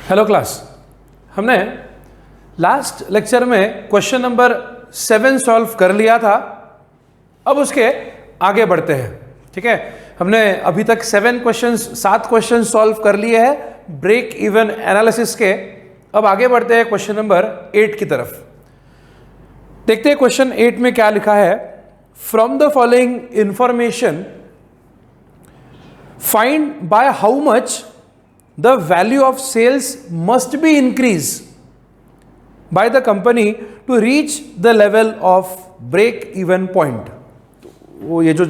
Hello class, हमने last lecture में question number 7 solve कर लिया था। अब उसके आगे बढ़ते हैं। ठीक है, हमने अभी तक 7 क्वेश्चन सॉल्व कर लिए हैं ब्रेक इवन एनालिसिस के। अब आगे बढ़ते हैं क्वेश्चन नंबर 8 की तरफ। देखते हैं क्वेश्चन 8 में क्या लिखा है। From the following information find by how much the value of sales must be increased by the company to reach the level of break even point। तो वो ये जो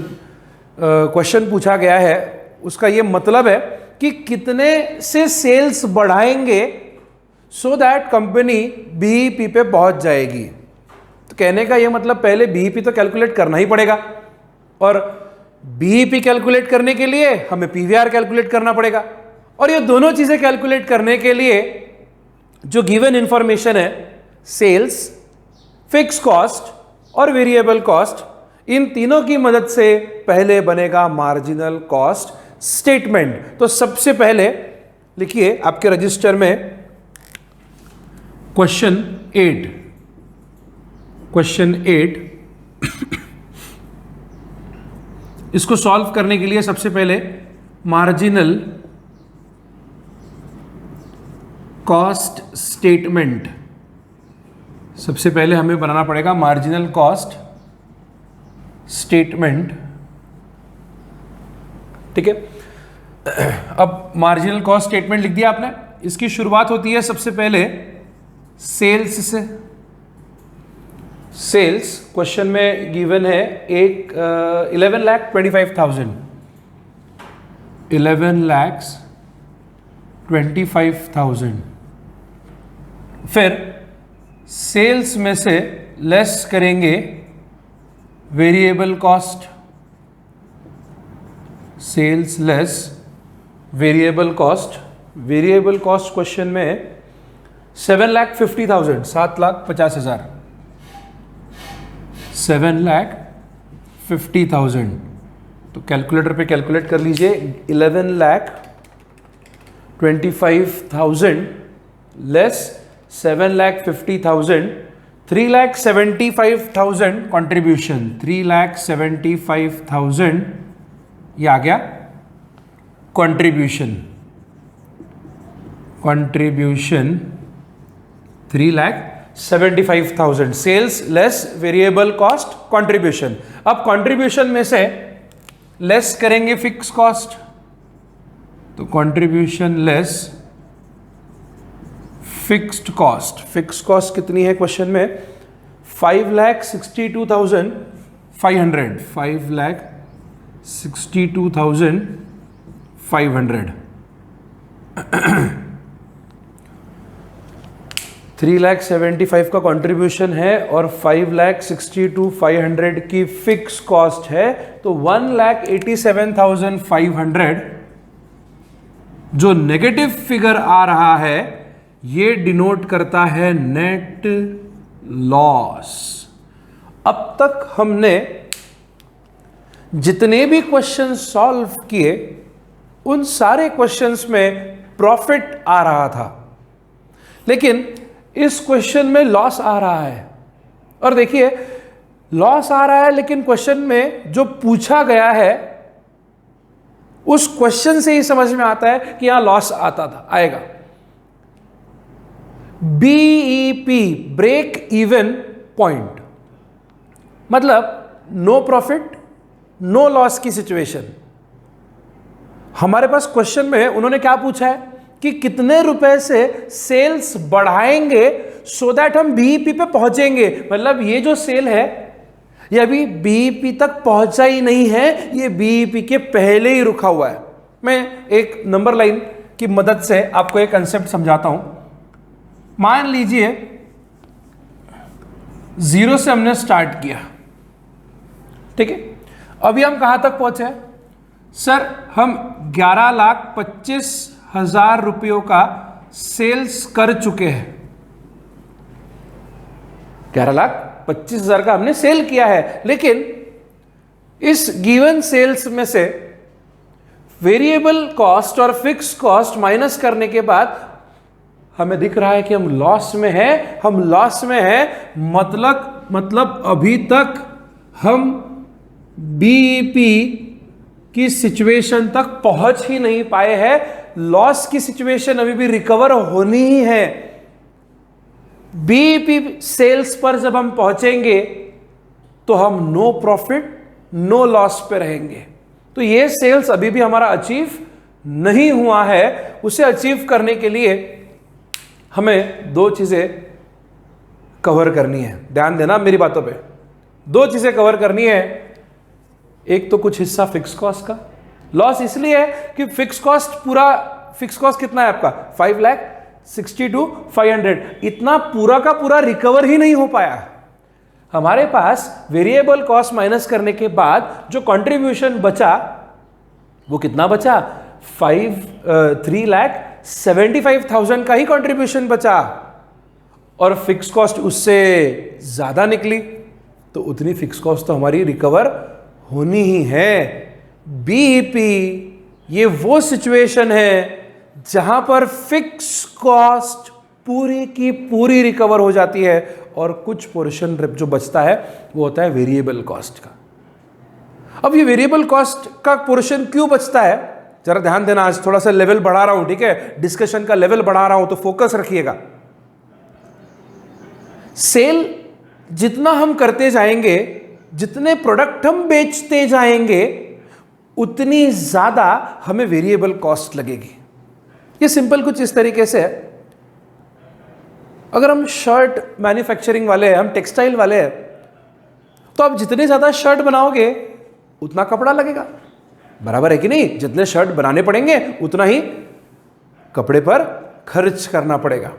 क्वेश्चन पूछा गया है उसका ये मतलब है कि कितने से सेल्स बढ़ाएंगे सो दैट कंपनी बीईपी पे पहुंच जाएगी। तो कहने का ये मतलब पहले बीईपी तो कैलकुलेट करना ही पड़ेगा, और बीईपी कैलकुलेट करने के लिए हमें पीवीआर कैलकुलेट करना पड़ेगा। और ये दोनों चीजें कैलकुलेट करने के लिए जो गिवन इंफॉर्मेशन है, सेल्स, फिक्स कॉस्ट और वेरिएबल कॉस्ट, इन तीनों की मदद से पहले बनेगा मार्जिनल कॉस्ट स्टेटमेंट। तो सबसे पहले लिखिए आपके रजिस्टर में क्वेश्चन 8 इसको सॉल्व करने के लिए सबसे पहले मार्जिनल कॉस्ट स्टेटमेंट, सबसे पहले हमें बनाना पड़ेगा मार्जिनल कॉस्ट स्टेटमेंट। ठीक है, अब मार्जिनल कॉस्ट स्टेटमेंट लिख दिया आपने। इसकी शुरुआत होती है सबसे पहले सेल्स से। सेल्स क्वेश्चन में गिवन है 11,25,000 11,25,000। फिर सेल्स में से लेस करेंगे variable cost, sales less variable cost. Variable cost question में 7,50,000 7,50,000 7,50,000। तो कैलकुलेटर पे कैलकुलेट कर लीजिए। 11,25,000 लेस 7,50,000, 3,75,000 कंट्रीब्यूशन। 3,75,000 ये आ गया contribution. 3,75,000 sales less variable cost contribution. अब कंट्रीब्यूशन में से लेस करेंगे फिक्स कॉस्ट, तो contribution less fixed cost. Fix cost कितनी है क्वेश्चन में? 5,62,500 5,62,500 3,75,000 का कंट्रीब्यूशन है और 5,62,500 की फिक्स कॉस्ट है। तो 1,87,500 जो नेगेटिव फिगर आ रहा है ये डिनोट करता है नेट लॉस। अब तक हमने जितने भी क्वेश्चन सॉल्व किए उन सारे क्वेश्चंस में प्रॉफिट आ रहा था, लेकिन इस क्वेश्चन में लॉस आ रहा है। और देखिए लॉस आ रहा है, लेकिन क्वेश्चन में जो पूछा गया है उस क्वेश्चन से ही समझ में आता है कि यहां लॉस आएगा। बीईपी ब्रेक इवन पॉइंट मतलब नो प्रॉफिट नो लॉस की सिचुएशन। हमारे पास क्वेश्चन में उन्होंने क्या पूछा है कि कितने रुपए से सेल्स बढ़ाएंगे सो दैट हम बीईपी पे पहुंचेंगे। मतलब ये जो सेल है ये अभी बीईपी तक पहुंचा ही नहीं है, ये बीईपी के पहले ही रुका हुआ है। मैं एक नंबर लाइन की मदद से आपको एक कंसेप्ट समझाता हूं। मान लीजिए 0 से हमने स्टार्ट किया, ठीक है। अभी हम कहां तक पहुंचे? सर हम 11,25,000 रुपयों का सेल्स कर चुके हैं। 11,25,000 का हमने सेल किया है, लेकिन इस गिवन सेल्स में से वेरिएबल कॉस्ट और फिक्स कॉस्ट माइनस करने के बाद हमें दिख रहा है कि हम लॉस में हैं, हम लॉस में हैं, मतलब अभी तक हम बीईपी की सिचुएशन तक पहुंच ही नहीं पाए हैं। लॉस की सिचुएशन अभी भी रिकवर होनी ही है। बीईपी सेल्स पर जब हम पहुंचेंगे तो हम नो प्रॉफिट नो लॉस पे रहेंगे। तो ये सेल्स अभी भी हमारा अचीव नहीं हुआ है। उसे अचीव करने के लिए हमें दो चीजें कवर करनी है। ध्यान देना मेरी बातों पे। दो चीजें कवर करनी है। एक तो कुछ हिस्सा फिक्स कॉस्ट का। लॉस इसलिए है कि फिक्स कॉस्ट कितना है आपका 5,62,500। इतना पूरा का पूरा रिकवर ही नहीं हो पाया। हमारे पास वेरिएबल कॉस्ट माइनस करने के बाद जो कंट्रीब्यूशन बचा वो कितना बचा 3,75,000 का ही कंट्रीब्यूशन बचा और फिक्स कॉस्ट उससे ज्यादा निकली। तो उतनी फिक्स कॉस्ट तो हमारी रिकवर होनी ही है। बीईपी ये वो सिचुएशन है जहां पर फिक्स कॉस्ट पूरी की पूरी रिकवर हो जाती है और कुछ पोर्शन जो बचता है वो होता है वेरिएबल कॉस्ट का। अब ये वेरिएबल कॉस्ट का पोर्शन क्यों बचता है, जरा ध्यान देना। आज थोड़ा सा लेवल बढ़ा रहा हूं, ठीक है, डिस्कशन का लेवल बढ़ा रहा हूं, तो फोकस रखिएगा। सेल जितना हम करते जाएंगे, जितने प्रोडक्ट हम बेचते जाएंगे, उतनी ज्यादा हमें वेरिएबल कॉस्ट लगेगी। ये सिंपल कुछ इस तरीके से है। अगर हम शर्ट मैन्युफैक्चरिंग वाले हैं, हम टेक्सटाइल वाले हैं, तो आप जितने ज्यादा शर्ट बनाओगे उतना कपड़ा लगेगा। बराबर है कि नहीं? जितने शर्ट बनाने पड़ेंगे उतना ही कपड़े पर खर्च करना पड़ेगा।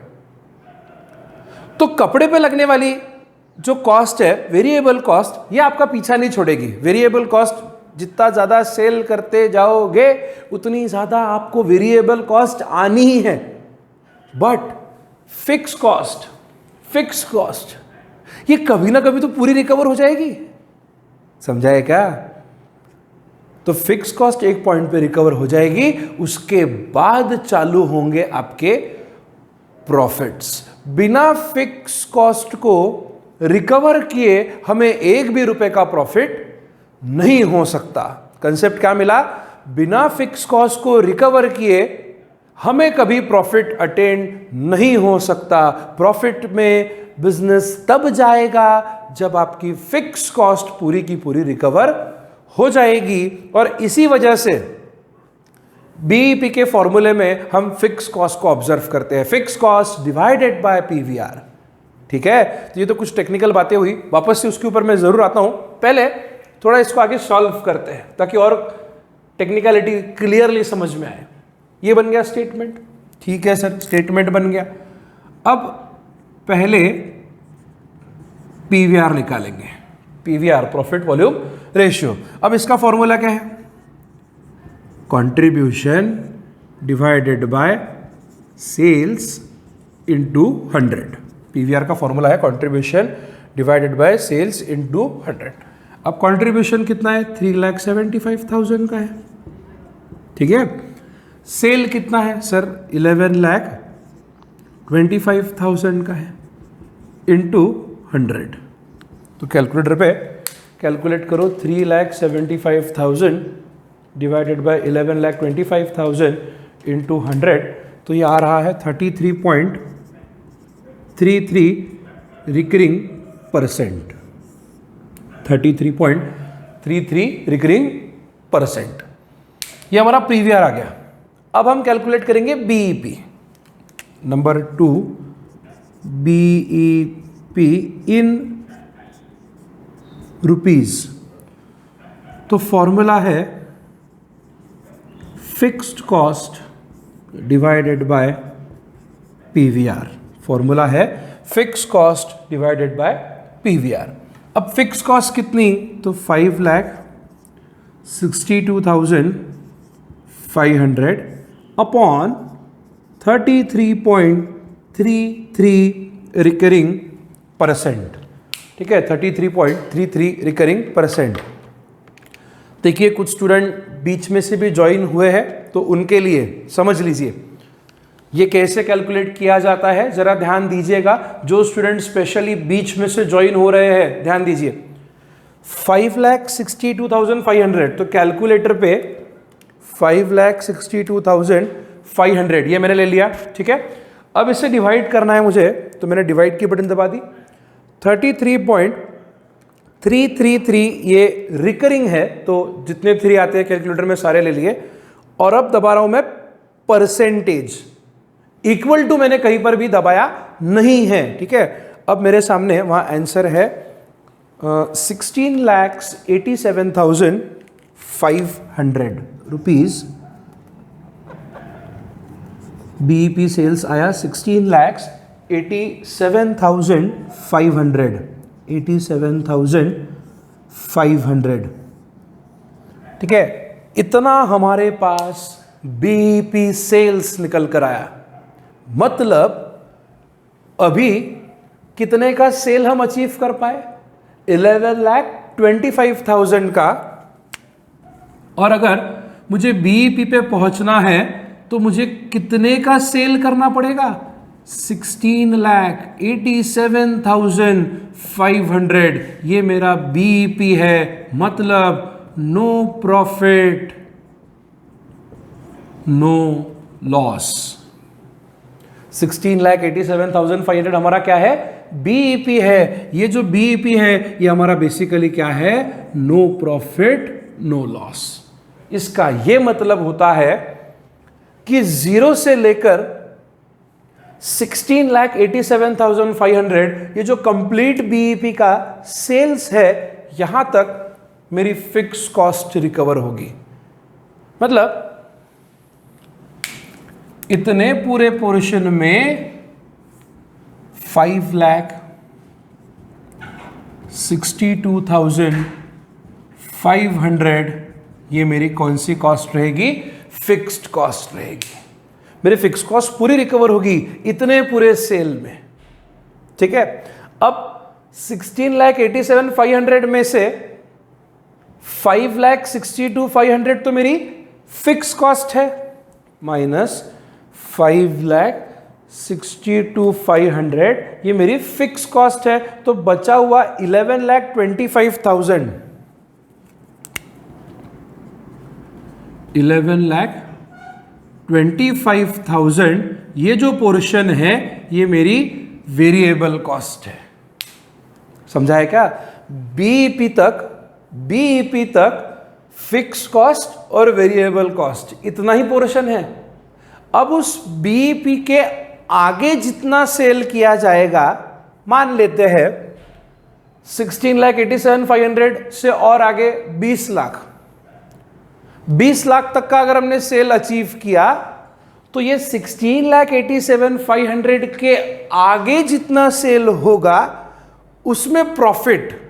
तो कपड़े पे लगने वाली जो कॉस्ट है वेरिएबल कॉस्ट, ये आपका पीछा नहीं छोड़ेगी। वेरिएबल कॉस्ट जितना ज्यादा सेल करते जाओगे उतनी ज्यादा आपको वेरिएबल कॉस्ट आनी ही है। बट फिक्स कॉस्ट ये कभी ना कभी तो पूरी रिकवर हो जाएगी। समझाए क्या? तो फिक्स कॉस्ट एक पॉइंट पे रिकवर हो जाएगी, उसके बाद चालू होंगे आपके प्रॉफिट्स। बिना फिक्स कॉस्ट को रिकवर किए हमें एक भी रुपए का प्रॉफिट नहीं हो सकता। कंसेप्ट क्या मिला? बिना फिक्स कॉस्ट को रिकवर किए हमें कभी प्रॉफिट अटेंड नहीं हो सकता। प्रॉफिट में बिजनेस तब जाएगा जब आपकी फिक्स कॉस्ट पूरी की पूरी रिकवर हो जाएगी। और इसी वजह से बीईपी के फॉर्मूले में हम फिक्स कॉस्ट को ऑब्जर्व करते हैं, fix cost divided by PVR. ठीक है, तो ये तो कुछ टेक्निकल बातें हुई, वापस से उसके ऊपर मैं जरूर आता हूं। पहले थोड़ा इसको आगे सॉल्व करते हैं ताकि और टेक्निकलिटी क्लियरली समझ में आए। ये बन गया स्टेटमेंट, ठीक है सर, स्टेटमेंट बन गया। अब पहले पीवीआर निकालेंगे, पीवीआर प्रॉफिट वॉल्यूम रेशियो। अब इसका फॉर्मूला क्या है? Contribution divided by sales into 100। PVR का फॉर्मूला है contribution divided by sales into 100। अब कंट्रीब्यूशन कितना है? 3,75,000 का है, ठीक है। सेल कितना है सर? 11,25,000 का है इनटू 100। तो कैलकुलेटर पे कैलकुलेट करो। 3,75,000 डिवाइडेड बाय 11,25,000 इनटू 100, तो ये आ रहा है 33.33 रिकरिंग परसेंट। 33.33 रिकरिंग परसेंट, ये हमारा पीवीआर आ गया। अब हम कैलकुलेट करेंगे BEP. Number 2, BEP in rupees. तो फॉर्मूला है fixed cost divided by PVR. Formula है fix cost divided by PVR. अब फिक्स कॉस्ट कितनी? तो 5,62,500 अपॉन 33.33 रिकरिंग परसेंट। ठीक है, 33.33 रिकरिंग परसेंट। देखिए कुछ स्टूडेंट बीच में से भी ज्वाइन हुए हैं तो उनके लिए समझ लीजिए, ये कैसे कैलकुलेट किया जाता है जरा ध्यान दीजिएगा, जो स्टूडेंट स्पेशली बीच में से ज्वाइन हो रहे हैं ध्यान दीजिए। 5,62,500 तो कैलकुलेटर पे 5,62,500 ये मैंने ले लिया, ठीक है। अब इसे डिवाइड करना है मुझे, तो मैंने डिवाइड की बटन दबा दी। 33.333 ये रिकरिंग है, तो जितने 3 आते हैं कैलकुलेटर में सारे ले लिए। और अब दबा रहा हूं मैं परसेंटेज, इक्वल टू मैंने कहीं पर भी दबाया नहीं है, ठीक है। अब मेरे सामने वहां आंसर है 16,87,500 रुपीज। बीईपी सेल्स आया 87,500 ठीक है। इतना हमारे पास बीईपी सेल्स निकल कर आया। मतलब अभी कितने का सेल हम अचीव कर पाए? 11,25,000 का। और अगर मुझे बीईपी पे पहुंचना है तो मुझे कितने का सेल करना पड़ेगा? 16,87,500 ये मेरा बीईपी है। मतलब नो प्रॉफिट नो लॉस। 16,87,500 हमारा क्या है? बीईपी है। ये जो बीईपी है ये हमारा बेसिकली क्या है? No profit no loss. इसका ये मतलब होता है कि 0 से लेकर 16,87,500 ये जो कंप्लीट बीईपी का सेल्स है, यहां तक मेरी फिक्स कॉस्ट रिकवर होगी। मतलब इतने पूरे पोर्शन में 5,62,500 ये मेरी कौन सी कॉस्ट रहेगी? फिक्स्ड कॉस्ट रहेगी। मेरी फिक्स कॉस्ट पूरी रिकवर होगी इतने पूरे सेल में, ठीक है। अब 16,87,500 में से 5,62,500 तो मेरी फिक्स कॉस्ट है, माइनस 5,62,500 ये मेरी फिक्स कॉस्ट है। तो बचा हुआ 11,25,000 11,25,000 ये जो पोर्शन है ये मेरी वेरिएबल कॉस्ट है। समझा है क्या? बीईपी तक फिक्स कॉस्ट और वेरिएबल कॉस्ट इतना ही पोर्शन है। अब उस बीईपी के आगे जितना सेल किया जाएगा, मान लेते हैं 16,87,500 से और आगे 20 लाख तक का अगर हमने सेल अचीव किया तो ये 16,87,500 के आगे जितना सेल होगा उसमें प्रॉफिट,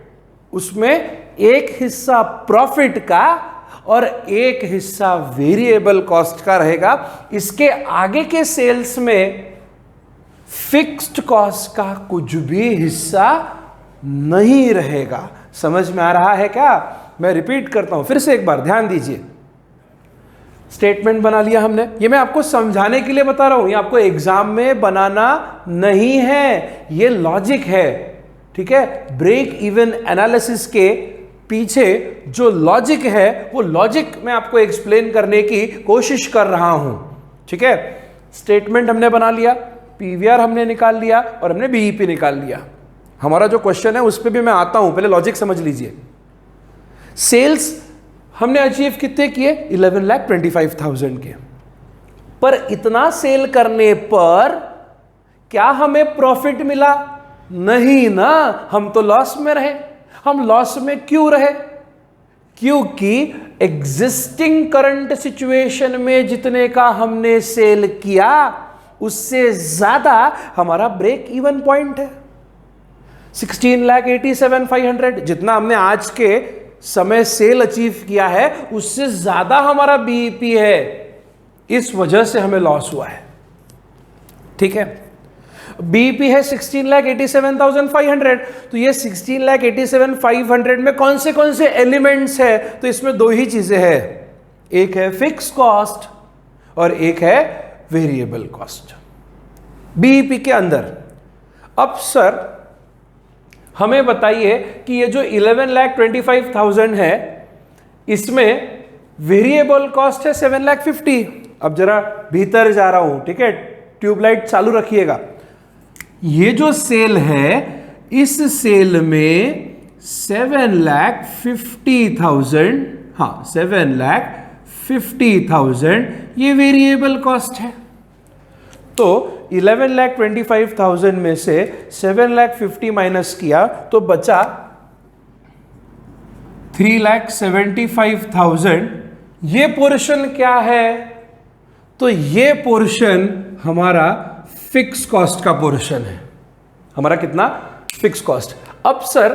उसमें एक हिस्सा प्रॉफिट का और एक हिस्सा वेरिएबल कॉस्ट का रहेगा। इसके आगे के सेल्स में फिक्स्ड कॉस्ट का कुछ भी हिस्सा नहीं रहेगा। समझ में आ रहा है क्या? मैं रिपीट करता हूं फिर से एक बार, ध्यान दीजिए। स्टेटमेंट बना लिया हमने, ये मैं आपको समझाने के लिए बता रहा हूं, ये आपको एग्जाम में बनाना नहीं है, ये लॉजिक है, ठीक है। ब्रेक इवन एनालिसिस के पीछे जो लॉजिक है वो लॉजिक मैं आपको एक्सप्लेन करने की कोशिश कर रहा हूं, ठीक है। स्टेटमेंट हमने बना लिया, पीवीआर हमने निकाल लिया और हमने बीईपी निकाल लिया। हमारा जो क्वेश्चन है उस पर भी मैं आता हूं, पहले लॉजिक समझ लीजिए। सेल्स हमने अचीव कितने किए? 11,25,000 के। पर इतना सेल करने पर क्या हमें प्रॉफिट मिला? नहीं ना, हम तो लॉस में रहे। हम लॉस में क्यों रहे? क्योंकि एग्जिस्टिंग करंट सिचुएशन में जितने का हमने सेल किया उससे ज्यादा हमारा ब्रेक इवन पॉइंट है। 16,87,500 जितना हमने आज के समय सेल अचीव किया है उससे ज्यादा हमारा बीईपी है, इस वजह से हमें लॉस हुआ है, ठीक है। बीईपी है 16,87,500, तो ये 16,87,500 में कौन से एलिमेंट्स है? तो इसमें दो ही चीजें हैं, एक है फिक्स कॉस्ट और एक है वेरिएबल कॉस्ट बीईपी के अंदर। अब सर हमें बताइए कि ये जो 11,25,000 है इसमें वेरिएबल कॉस्ट है 7,50,000। अब जरा भीतर जा रहा हूं, ठीक है, ट्यूबलाइट चालू रखिएगा। ये जो सेल है इस सेल में 7,50,000, हाँ 7,50,000 ये वेरिएबल कॉस्ट है। तो 11,25,000 में से 7,50,000 माइनस किया तो बचा 3,75,000। ये पोर्शन क्या है? तो ये पोर्शन हमारा फिक्स कॉस्ट का पोर्शन है। हमारा कितना? Fix cost. अब सर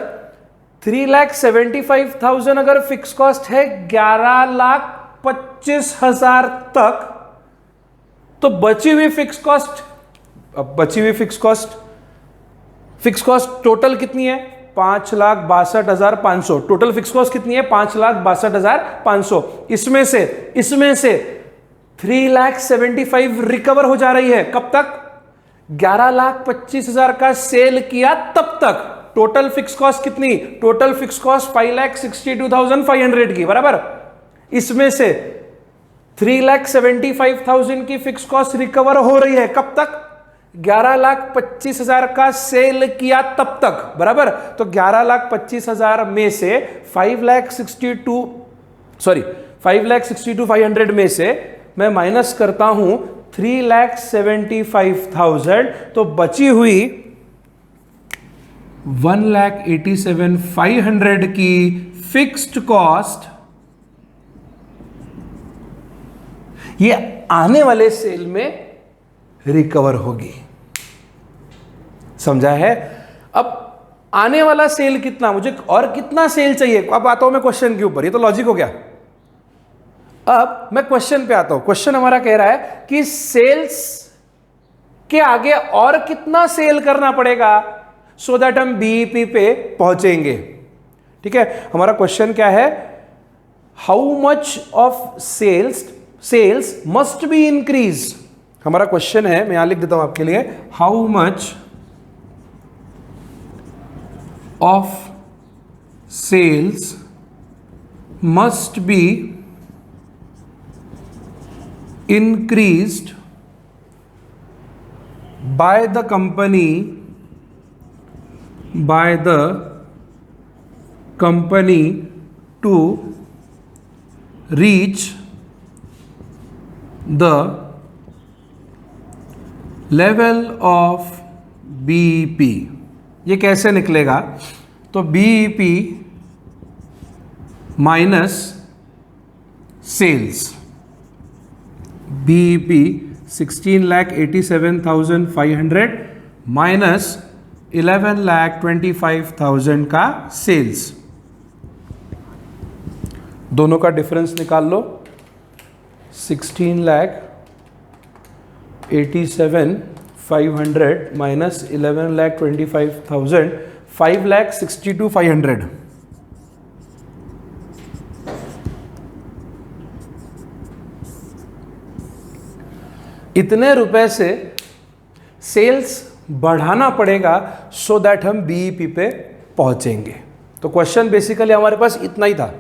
3,75,000 अगर फिक्स कॉस्ट है 11,25,000 तक, तो बची हुई फिक्स कॉस्ट, अब बची हुई फिक्स कॉस्ट टोटल कितनी है? 5,62,500। टोटल फिक्स कॉस्ट कितनी है? 5,62,500। इसमें से 3,75,000 रिकवर हो जा रही है। कब तक? 11,25,000 का सेल किया तब तक। टोटल फिक्स कॉस्ट कितनी? टोटल फिक्स कॉस्ट 5,62,500 की, बराबर। इसमें से 3,75,000 की फिक्स कॉस्ट रिकवर हो रही है। कब तक? 11,25,000 का सेल किया तब तक, बराबर। तो 11,25,000 में से 5,62,500 में से मैं माइनस करता हूं 3,75,000, तो बची हुई 1,87,500 की फिक्स्ड कॉस्ट ये आने वाले सेल में रिकवर होगी। समझा है? अब आने वाला सेल कितना, मुझे और कितना सेल चाहिए? अब आता हूं मैं क्वेश्चन के ऊपर। ये तो लॉजिक हो गया। अब मैं क्वेश्चन पे आता हूं। क्वेश्चन हमारा कह रहा है कि सेल्स के आगे और कितना सेल करना पड़ेगा सो दैट हम बीईपी पे पहुंचेंगे। ठीक है, हमारा क्वेश्चन क्या है? How much of sales must be increase. हमारा क्वेश्चन है, मैं यहां लिख देता हूं आपके लिए, how much of sales must be increased by the company to reach the level of BEP। ये कैसे निकलेगा? तो BEP minus sales, BEP 16,87,500 minus 11,25,000 का सेल्स। दोनों का डिफरेंस निकाल लो। 16,87,500 माइनस 11,25,000, 5,62,500। इतने रुपए से सेल्स बढ़ाना पड़ेगा सो दैट हम बीईपी पे पहुंचेंगे। तो क्वेश्चन बेसिकली हमारे पास इतना ही था।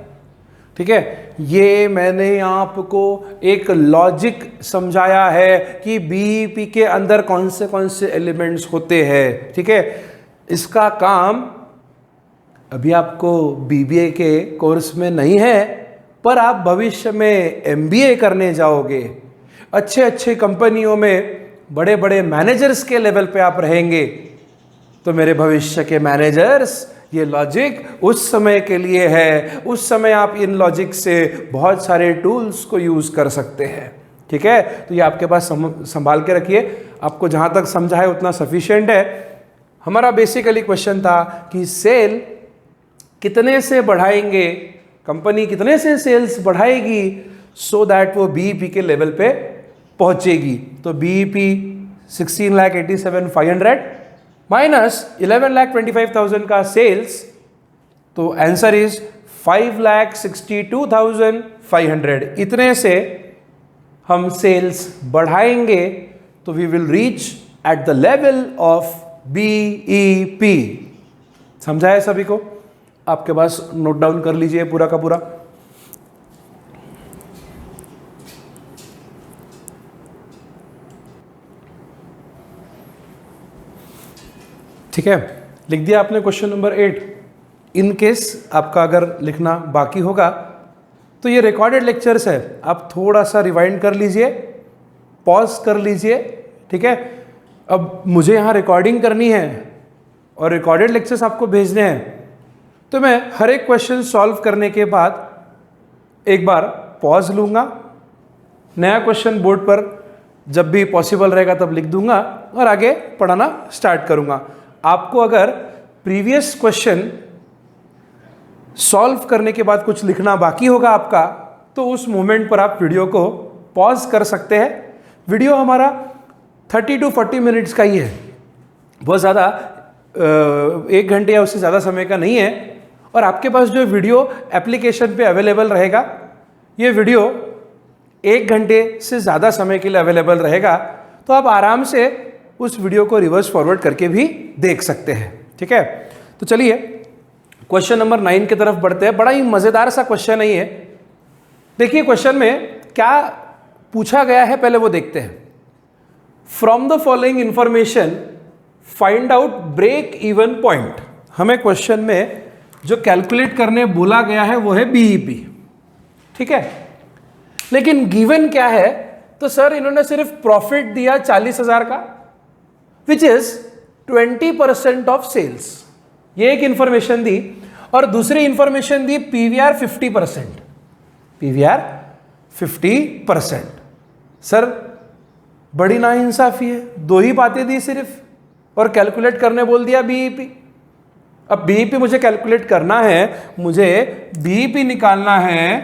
ठीक है, ये मैंने आपको एक लॉजिक समझाया है कि बीईपी के अंदर कौन से एलिमेंट्स होते हैं। ठीक है, इसका काम अभी आपको बीबीए के कोर्स में नहीं है, पर आप भविष्य में एमबीए करने जाओगे, अच्छे कंपनियों में बड़े बड़े मैनेजर्स के लेवल पे आप रहेंगे, तो मेरे भविष्य के मैनेजर्स, ये लॉजिक उस समय के लिए है। उस समय आप इन लॉजिक से बहुत सारे टूल्स को यूज कर सकते हैं। ठीक है, तो ये आपके पास संभाल के रखिए। आपको जहां तक समझा है उतना सफिशिएंट है। हमारा बेसिकली क्वेश्चन था कि सेल कितने से बढ़ाएंगे, कंपनी कितने से सेल्स बढ़ाएगी सो दैट वो बीईपी के लेवल पे पहुंचेगी। तो बीईपी 16,87,500 माइनस 11,25,000 का सेल्स, तो आंसर इज 5,62,500। इतने से हम सेल्स बढ़ाएंगे तो we will reach at the level of BEP. समझा है सभी को? आपके पास नोट डाउन कर लीजिए पूरा का पूरा। ठीक है, लिख दिया आपने क्वेश्चन नंबर 8। इन केस आपका अगर लिखना बाकी होगा तो ये रिकॉर्डेड लेक्चर्स है, आप थोड़ा सा रिवाइंड कर लीजिए, पॉज कर लीजिए। ठीक है, अब मुझे यहाँ रिकॉर्डिंग करनी है और रिकॉर्डेड लेक्चर्स आपको भेजने हैं, तो मैं हर एक क्वेश्चन सॉल्व करने के बाद एक बार पॉज लूँगा, नया क्वेश्चन बोर्ड पर जब भी पॉसिबल रहेगा तब लिख दूंगा और आगे पढ़ाना स्टार्ट करूँगा। आपको अगर प्रीवियस क्वेश्चन सॉल्व करने के बाद कुछ लिखना बाकी होगा आपका, तो उस मोमेंट पर आप वीडियो को पॉज कर सकते हैं। वीडियो हमारा 30 to 40 मिनट्स का ही है, बहुत ज़्यादा 1 घंटे या उससे ज़्यादा समय का नहीं है। और आपके पास जो वीडियो एप्लीकेशन पे अवेलेबल रहेगा, ये वीडियो 1 घंटे से ज़्यादा समय के लिए अवेलेबल रहेगा, तो आप आराम से उस वीडियो को रिवर्स फॉरवर्ड करके भी देख सकते हैं। ठीक है, तो चलिए क्वेश्चन नंबर 9 की तरफ बढ़ते हैं। बड़ा ही मज़ेदार सा क्वेश्चन है ये। देखिए क्वेश्चन में क्या पूछा गया है, पहले वो देखते हैं। From the following information find out break even point. हमें क्वेश्चन में जो कैलकुलेट करने बोला गया है वो है बीईपी। ठीक है, लेकिन गिवन क्या है? तो सर इन्होंने सिर्फ प्रॉफिट दिया 40,000 का, विच इज 20% ऑफ सेल्स। ये एक इंफॉर्मेशन दी और दूसरी इंफॉर्मेशन दी पीवीआर 50%। पीवीआर 50%। सर बड़ी नाइंसाफी है, 2 ही बातें दी सिर्फ और कैलकुलेट करने बोल दिया बीईपी। अब बीईपी मुझे कैलकुलेट करना है, मुझे बीईपी निकालना है,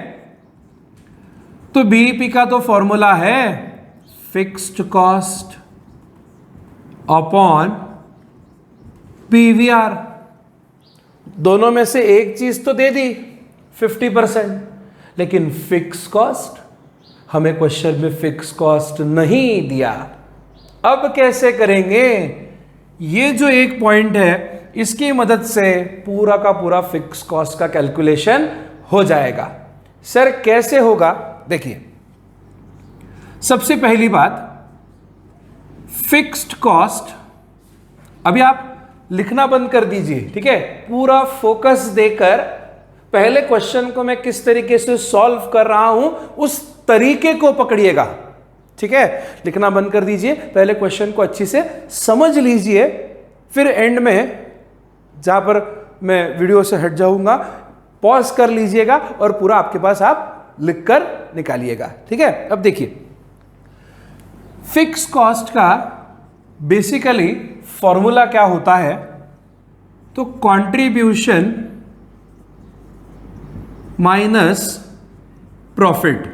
तो बीईपी का तो फॉर्मूला है फिक्स्ड कॉस्ट अपॉन पीवीआर। दोनों में से एक चीज तो दे दी 50%, लेकिन फिक्स कॉस्ट, हमें क्वेश्चन में फिक्स कॉस्ट नहीं दिया। अब कैसे करेंगे? ये जो एक पॉइंट है इसकी मदद से पूरा का पूरा फिक्स कॉस्ट का कैलकुलेशन हो जाएगा। सर कैसे होगा? देखिए, सबसे पहली बात फिक्स्ड कॉस्ट, अभी आप लिखना बंद कर दीजिए। ठीक है, पूरा फोकस देकर पहले क्वेश्चन को मैं किस तरीके से सॉल्व कर रहा हूं उस तरीके को पकड़िएगा। ठीक है, लिखना बंद कर दीजिए, पहले क्वेश्चन को अच्छी से समझ लीजिए, फिर एंड में जहां पर मैं वीडियो से हट जाऊंगा पॉज कर लीजिएगा और पूरा आपके पास आप लिखकर निकालिएगा। ठीक है, अब देखिए फिक्स कॉस्ट का बेसिकली फॉर्मूला क्या होता है, तो contribution minus profit.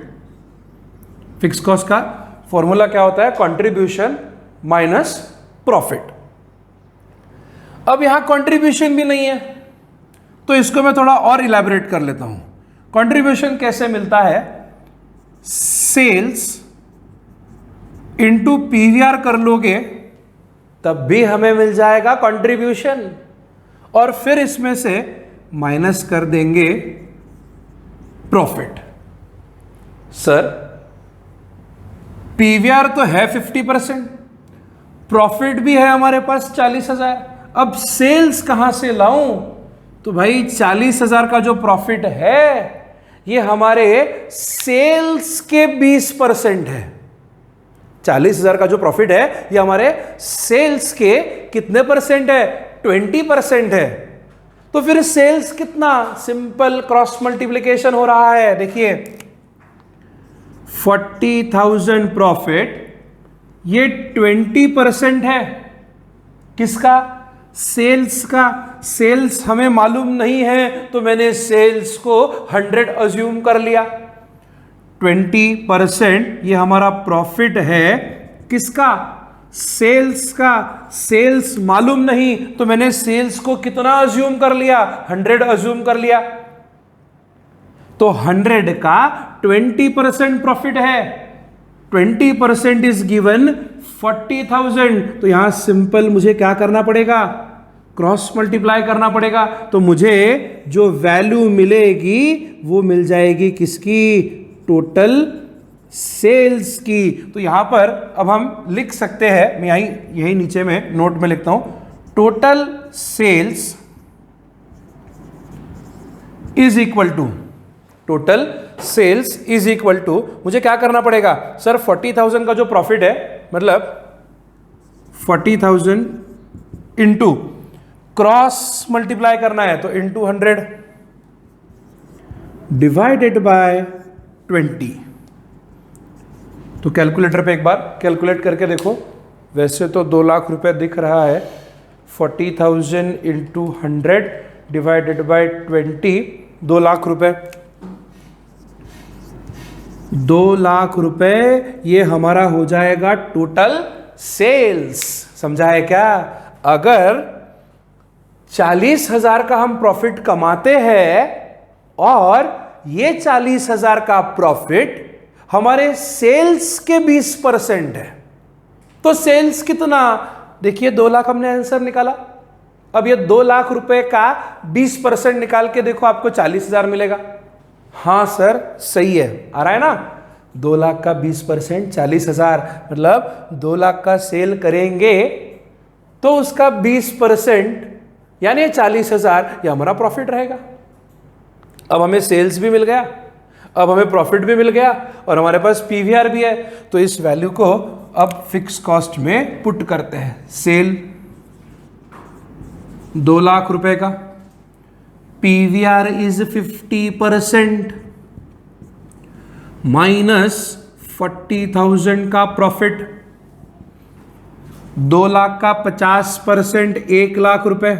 Fix cost का फॉर्मूला क्या होता है? Contribution minus profit. अब यहां कंट्रीब्यूशन भी नहीं है, तो इसको मैं थोड़ा और इलैबोरेट कर लेता हूं। कंट्रीब्यूशन कैसे मिलता है? सेल्स इंटू पीवीआर कर लोगे तब भी हमें मिल जाएगा कंट्रीब्यूशन, और फिर इसमें से माइनस कर देंगे प्रॉफिट। सर पीवीआर तो है 50%, प्रॉफिट भी है हमारे पास 40,000, अब सेल्स कहां से लाऊं? तो भाई 40,000 का जो प्रॉफिट है ये हमारे सेल्स के 20% है। 40,000 का जो प्रॉफिट है ये हमारे सेल्स के कितने परसेंट है? 20% है। तो फिर सेल्स कितना? सिंपल क्रॉस मल्टीप्लिकेशन हो रहा है। देखिए 40,000 प्रॉफिट, ये 20% है किसका? सेल्स का। सेल्स हमें मालूम नहीं है तो मैंने सेल्स को 100 अज्यूम कर लिया। 20% ये हमारा प्रॉफिट है किसका? सेल्स का। सेल्स मालूम नहीं तो मैंने सेल्स को कितना अज्यूम कर लिया? 100 अज्यूम कर लिया। तो 100 का 20% प्रॉफिट है। 20% इज गिवन 40,000, तो यहां सिंपल मुझे क्या करना पड़ेगा, क्रॉस मल्टीप्लाई करना पड़ेगा। तो मुझे जो वैल्यू मिलेगी वो मिल जाएगी किसकी, टोटल सेल्स की। तो यहां पर अब हम लिख सकते हैं, मैं यही नीचे में नोट में लिखता हूं, total sales is equal to, total sales is equal to, मुझे क्या करना पड़ेगा सर, 40,000 का जो प्रॉफिट है, मतलब 40,000 इंटू क्रॉस मल्टीप्लाई करना है तो इंटू 100 डिवाइडेड बाय 20। तो कैलकुलेटर पे एक बार कैलकुलेट करके देखो, वैसे तो 2 लाख रुपए दिख रहा है, 40,000 इंटू 100 डिवाइडेड बाय 20, 2 लाख रुपए, 2 लाख रुपए ये हमारा हो जाएगा टोटल सेल्स। समझा है क्या? अगर 40,000 का हम प्रॉफिट कमाते हैं और ये 40,000 का प्रॉफिट हमारे सेल्स के 20% है, तो सेल्स कितना, देखिए 2 लाख हमने आंसर निकाला। अब ये 2 लाख रुपए का 20% निकाल के देखो, आपको 40,000 मिलेगा। हाँ सर सही है, आ रहा है ना, 2 लाख का 20% 40,000, मतलब 2 लाख का सेल करेंगे तो उसका 20% यानी 40,000 ये हमारा प्रॉफिट रहेगा। अब हमें सेल्स भी मिल गया, अब हमें प्रॉफिट भी मिल गया और हमारे पास पीवीआर भी है। तो इस वैल्यू को अब फिक्स कॉस्ट में पुट करते हैं। सेल 2 लाख रुपए का, पीवीआर इज 50% माइनस 40,000 का प्रॉफिट, 2 लाख का 50% 1 लाख रुपए,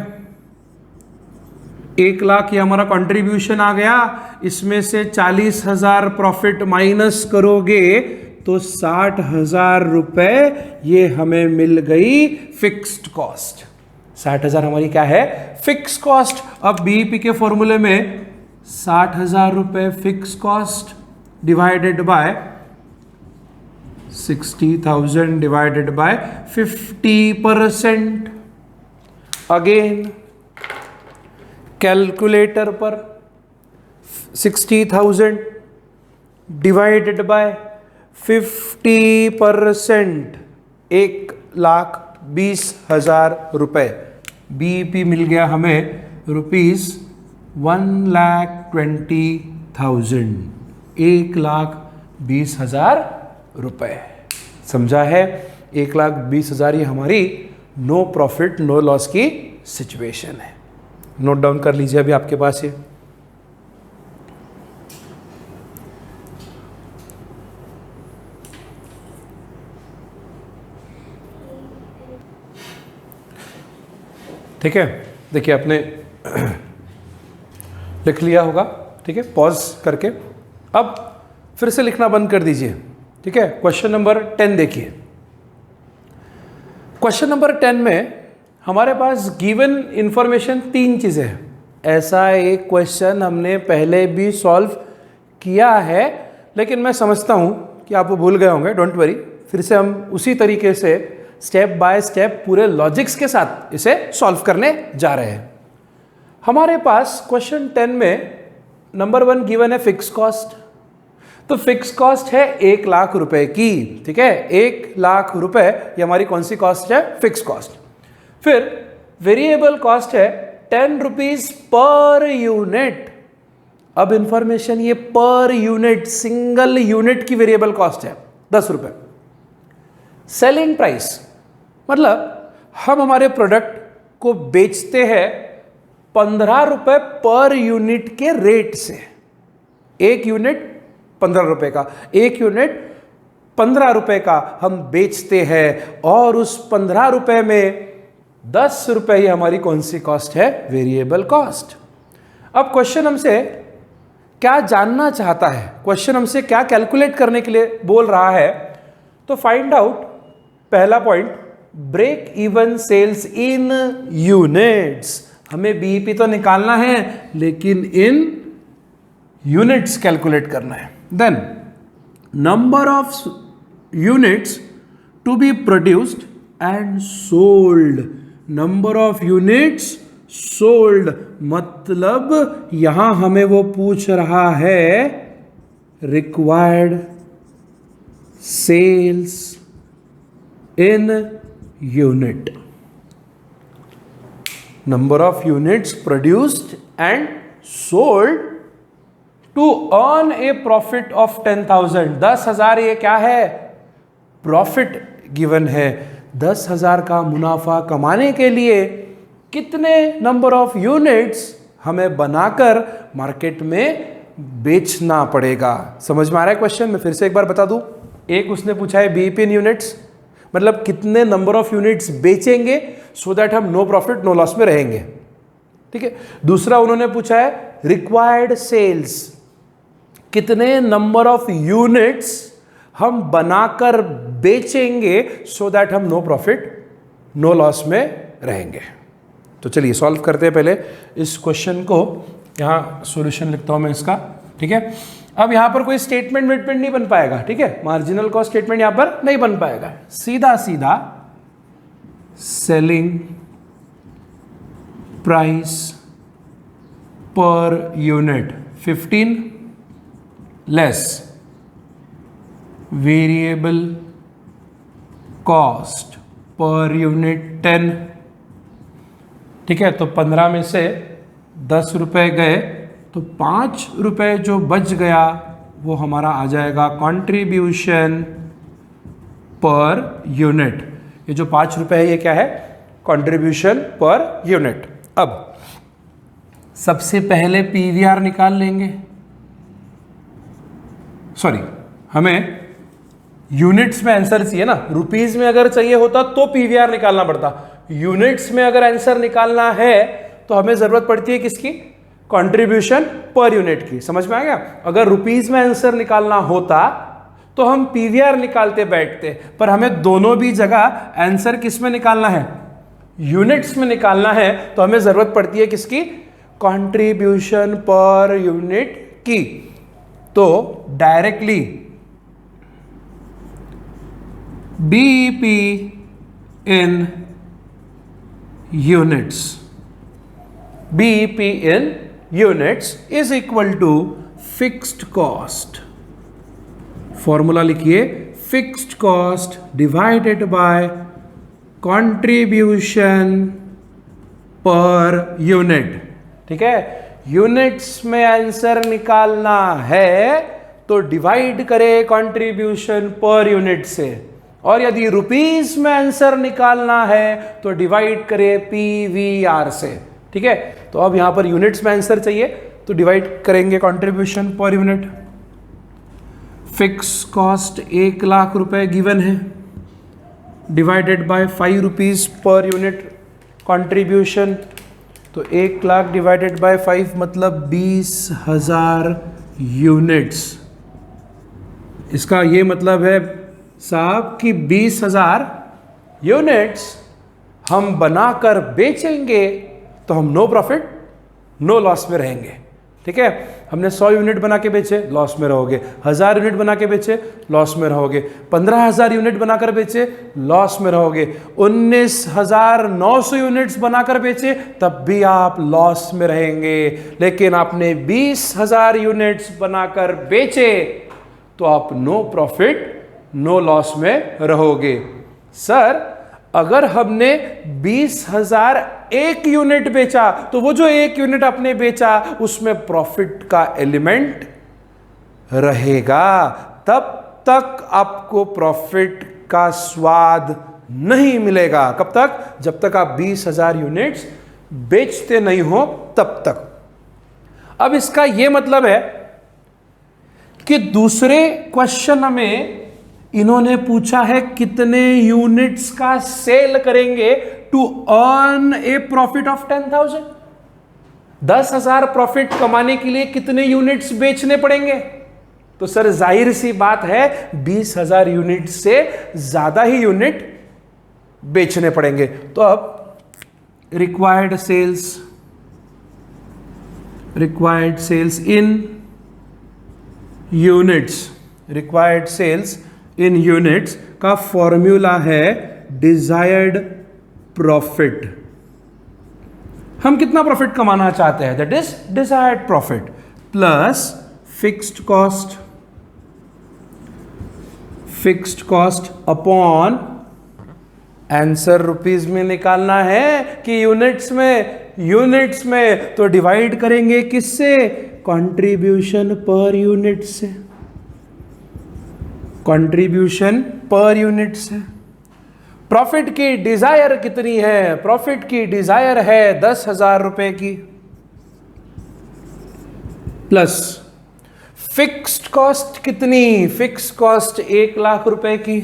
1 लाख ये हमारा कंट्रीब्यूशन आ गया, इसमें से 40,000 प्रॉफिट माइनस करोगे तो 60,000 रुपए ये हमें मिल गई फिक्स्ड कॉस्ट। 60,000 हमारी क्या है, फिक्स कॉस्ट। अब बीईपी के फॉर्मूले में 60,000 रुपए fix cost divided bye 60,000 divided by 50%। Again calculator पर 60,000 डिवाइडेड बाय 50%, 1,20,000 रुपए। बीईपी मिल गया हमें ₹1,20,000, 1,20,000 रुपए। समझा है? 1,20,000 ये हमारी नो प्रॉफिट नो लॉस की सिचुएशन है। नोट डाउन कर लीजिए अभी आपके पास ये। ठीक है, देखिए आपने लिख लिया होगा, ठीक है, पॉज करके अब फिर से लिखना बंद कर दीजिए। ठीक है, क्वेश्चन नंबर 10 देखिए। क्वेश्चन नंबर 10 में हमारे पास गिवन इंफॉर्मेशन 3 चीजें हैं। ऐसा एक क्वेश्चन हमने पहले भी सॉल्व किया है, लेकिन मैं समझता हूं कि आप वो भूल गए होंगे, डोंट वरी, फिर से हम उसी तरीके से स्टेप बाय स्टेप पूरे लॉजिक्स के साथ इसे सॉल्व करने जा रहे हैं। हमारे पास क्वेश्चन 10 में नंबर 1 गिवन है फिक्स कॉस्ट। तो फिक्स कॉस्ट है 1 लाख रुपए की। ठीक है, 1 लाख रुपए ये हमारी कौन सी कॉस्ट है, फिक्स कॉस्ट। फिर वेरिएबल कॉस्ट है 10 रुपीज पर यूनिट। अब इंफॉर्मेशन ये पर यूनिट, सिंगल यूनिट की वेरिएबल कॉस्ट है 10 रुपए। सेलिंग प्राइस मतलब हम हमारे प्रोडक्ट को बेचते हैं 15 रुपए पर यूनिट के रेट से। 1 यूनिट 15 रुपए का, 1 यूनिट 15 रुपए का हम बेचते हैं और उस 15 रुपए में 10 रुपए ही हमारी कौन सी कॉस्ट है, वेरिएबल कॉस्ट। अब क्वेश्चन हमसे क्या जानना चाहता है, क्वेश्चन हमसे क्या कैलकुलेट करने के लिए बोल रहा है। तो फाइंड आउट, पहला point, break even sales in units. हमें बीईपी तो निकालना है लेकिन इन यूनिट्स कैलकुलेट करना है। Then number of units to be produced and sold. Number of units sold, मतलब यहां हमें वो पूछ रहा है required sales in unit. Number of units produced and sold to earn a profit of 10,000. 10,000 ये क्या है? प्रॉफिट गिवन है. 10,000 का मुनाफा कमाने के लिए कितने नंबर ऑफ यूनिट्स हमें बनाकर मार्केट में बेचना पड़ेगा. समझ में आ रहा है क्वेश्चन? मैं फिर से एक बार बता दूं. एक उसने पूछा है बीईपी इन यूनिट्स, मतलब कितने नंबर ऑफ यूनिट्स बेचेंगे सो दैट हम नो प्रॉफिट नो लॉस में रहेंगे. ठीक है. दूसरा उन्होंने पूछा है रिक्वायर्ड सेल्स, कितने नंबर ऑफ यूनिट्स हम बनाकर बेचेंगे सो दैट हम नो प्रॉफिट नो लॉस में रहेंगे. तो चलिए सॉल्व करते हैं. पहले इस क्वेश्चन को, यहाँ सॉल्यूशन लिखता हूं मैं इसका. ठीक है. अब यहां पर कोई स्टेटमेंट वेटमेंट नहीं बन पाएगा. ठीक है. मार्जिनल कॉस्ट स्टेटमेंट यहां पर नहीं बन पाएगा. सीधा सीधा selling price per unit 15 less variable cost per unit 10. ठीक है. तो 15 में से 10 रुपए गए तो 5 रुपए जो बच गया वो हमारा आ जाएगा कंट्रीब्यूशन पर यूनिट. ये जो 5 रुपए है ये क्या है? Contribution per unit. अब सबसे पहले पीवीआर निकाल लेंगे. सॉरी, हमें यूनिट्स में आंसर चाहिए ना. रुपीज में अगर चाहिए होता तो पीवीआर निकालना पड़ता. यूनिट्स में अगर आंसर निकालना है तो हमें जरूरत पड़ती है किसकी? कंट्रीब्यूशन पर यूनिट की. समझ में आ गया? अगर रुपीज में आंसर निकालना होता तो हम पीवीआर निकालते बैठते, पर हमें दोनों भी जगह आंसर किस में निकालना है? यूनिट्स में निकालना है. तो हमें जरूरत पड़ती है किसकी? कंट्रीब्यूशन पर यूनिट की. तो directly BEP in units, BEP in units is equal to fixed cost. Formula लिखिए, fixed cost divided by contribution per unit. ठीक है. यूनिट्स में आंसर निकालना है तो डिवाइड करें कंट्रीब्यूशन पर यूनिट से, और यदि रुपीस में आंसर निकालना है तो डिवाइड करें पीवीआर से. ठीक है. तो अब यहां पर यूनिट्स में आंसर चाहिए तो डिवाइड करेंगे contribution per unit. Fix cost 1 lakh रुपए गिवन है, divided by 5 rupees per unit contribution. तो 1 लाख डिवाइडेड बाय 5 मतलब 20,000 यूनिट्स. इसका ये मतलब है साहब कि 20,000 यूनिट्स हम बनाकर बेचेंगे तो हम नो प्रॉफिट नो लॉस में रहेंगे. ठीक है. हमने 100 यूनिट बना के बेचे, लॉस में रहोगे. 1000 यूनिट बना के बेचे, लॉस में रहोगे. 15,000 यूनिट बनाकर बेचे, लॉस में रहोगे. 19,900 यूनिट्स बनाकर बेचे, तब भी आप लॉस में रहेंगे. लेकिन आपने 20,000 यूनिट्स बनाकर बेचे तो आप नो प्रॉफिट नो लॉस में रहोगे. सर, अगर हमने 20,000 एक यूनिट बेचा तो वो जो 1 यूनिट आपने बेचा उसमें प्रॉफिट का एलिमेंट रहेगा. तब तक आपको प्रॉफिट का स्वाद नहीं मिलेगा. कब तक? जब तक आप 20,000 यूनिट्स बेचते नहीं हो तब तक. अब इसका यह मतलब है कि दूसरे क्वेश्चन में इन्होंने पूछा है कितने यूनिट्स का सेल करेंगे to earn a profit of 10,000. 10,000 profit कमाने के लिए कितने यूनिट्स बेचने पड़ेंगे? तो सर जाहिर सी बात है 20,000 यूनिट से ज्यादा ही यूनिट बेचने पड़ेंगे. तो अब required sales in units, required sales in units का फॉर्मूला है डिजायर्ड प्रॉफिट। हम कितना प्रॉफिट कमाना चाहते हैं, that is desired profit plus fixed cost upon answer rupees में निकालना है कि यूनिट्स में तो डिवाइड करेंगे किससे, कंट्रीब्यूशन पर यूनिट से, कंट्रीब्यूशन पर यूनिट से। प्रॉफिट की डिजायर कितनी है, प्रॉफिट की डिजायर है 10,000 रुपए की, प्लस फिक्स्ड कॉस्ट कितनी, फिक्स्ड कॉस्ट 1 लाख रुपए की,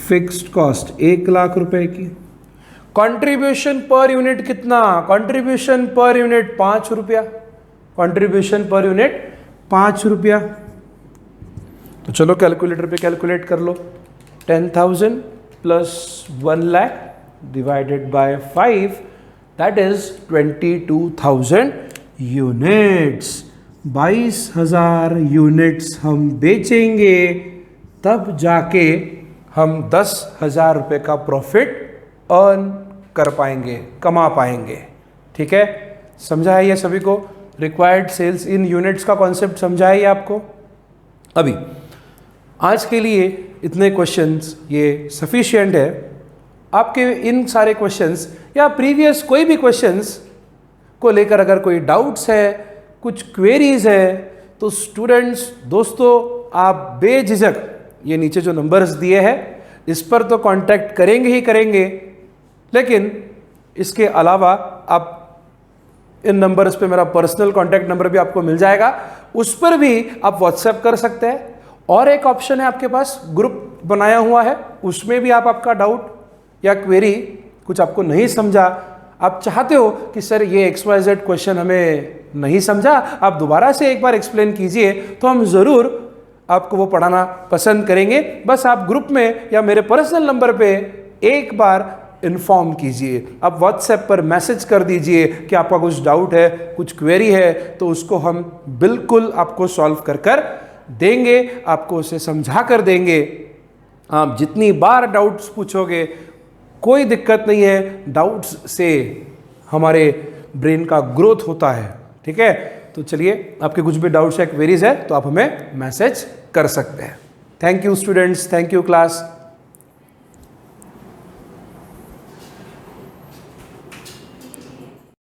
फिक्स्ड कॉस्ट 1 लाख रुपए की। कंट्रीब्यूशन पर यूनिट कितना, कंट्रीब्यूशन पर यूनिट 5 रुपया, कंट्रीब्यूशन पर यूनिट 5 रुपया। तो चलो कैलकुलेटर पे कैलकुलेट कर लो, 10,000 plus 1 lakh divided by 5 that is 22,000 units. 22,000 units हम बेचेंगे तब जाके हम 10,000 रुपए का प्रॉफिट अर्न कर पाएंगे, कमा पाएंगे। ठीक है, समझा है ये सभी को? रिक्वायर्ड सेल्स इन यूनिट्स का कॉन्सेप्ट समझा है ये आपको? अभी आज के लिए इतने क्वेश्चंस ये सफिशिएंट है। आपके इन सारे क्वेश्चंस या प्रीवियस कोई भी क्वेश्चंस को लेकर अगर कोई डाउट्स है, कुछ क्वेरीज है, तो स्टूडेंट्स दोस्तों आप बेझिझक ये नीचे जो नंबर्स दिए हैं इस पर तो कांटेक्ट करेंगे ही करेंगे, लेकिन इसके अलावा आप इन नंबर्स पे मेरा पर्सनल कांटेक्ट नंबर भी आपको मिल जाएगा, उस पर भी आप व्हाट्सएप कर सकते हैं। और एक ऑप्शन है आपके पास, ग्रुप बनाया हुआ है, उसमें भी आप आपका डाउट या क्वेरी, कुछ आपको नहीं समझा, आप चाहते हो कि सर ये XYZ क्वेश्चन हमें नहीं समझा, आप दोबारा से एक बार एक्सप्लेन कीजिए, तो हम ज़रूर आपको वो पढ़ाना पसंद करेंगे। बस आप ग्रुप में या मेरे पर्सनल नंबर पे एक बार इन्फॉर्म कीजिए, आप व्हाट्सएप पर मैसेज कर दीजिए कि आपका कुछ डाउट है, कुछ क्वेरी है, तो उसको हम बिल्कुल आपको सॉल्व कर देंगे, आपको उसे समझा कर देंगे। आप जितनी बार डाउट्स पूछोगे कोई दिक्कत नहीं है, डाउट्स से हमारे ब्रेन का ग्रोथ होता है। ठीक है, तो चलिए आपके कुछ भी डाउट्स या क्वेरीज है तो आप हमें मैसेज कर सकते हैं। Thank you students, thank you class.